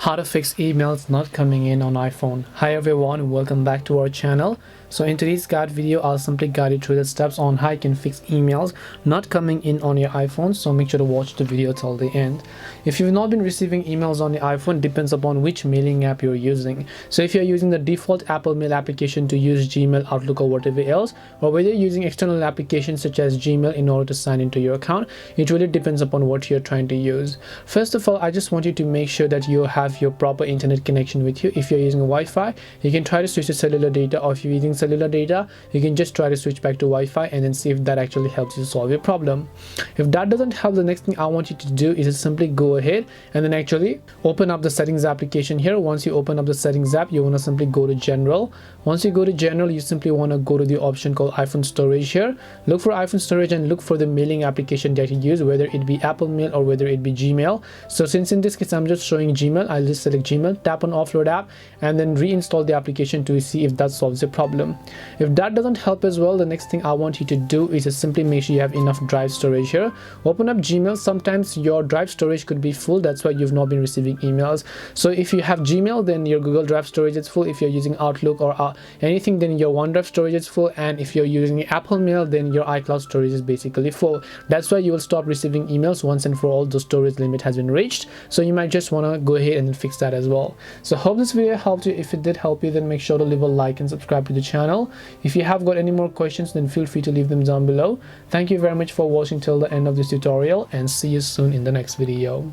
How to fix emails not coming in on iPhone. Hi everyone, welcome back to our channel. So in today's guide video, I'll simply guide you through the steps on how you can fix emails not coming in on your iPhone. So make sure to watch the video till the end. If you've not been receiving emails on your iPhone, depends upon which mailing app you're using. So if you're using the default Apple Mail application to use Gmail, Outlook or whatever else, or whether you're using external applications such as Gmail in order to sign into your account, it really depends upon what you're trying to use. First of all, I just want you to make sure that you have your proper internet connection with you. If you're using Wi-Fi, you can try to switch to cellular data, or if you're using cellular data, you can just try to switch back to Wi-Fi and then see if that actually helps you solve your problem. If that doesn't help, the next thing I want you to do is to simply go ahead and then actually open up the settings application here. Once you open up the settings app, you want to simply go to general. Once you go to general, you simply want to go to the option called iPhone storage here. Look for iPhone storage and look for the mailing application that you use, whether it be Apple Mail or whether it be Gmail. So since in this case I'm just showing Gmail, I'll just select Gmail, tap on Offload App and then reinstall the application to see if that solves the problem. If that doesn't help as well, the next thing I want you to do is to simply make sure you have enough drive storage here. Open up Gmail. Sometimes your drive storage could be full, that's why you've not been receiving emails. So if you have Gmail, then your Google Drive storage is full. If you're using Outlook or anything, then your OneDrive storage is full, and if you're using Apple Mail, then your iCloud storage is basically full. That's why you will stop receiving emails once and for all the storage limit has been reached. So you might just want to go ahead and fix that as well. So hope this video helped you. If it did help you, then make sure to leave a like and subscribe to the channel. If you have got any more questions, then feel free to leave them down below. Thank you very much for watching till the end of this tutorial, and see you soon in the next video.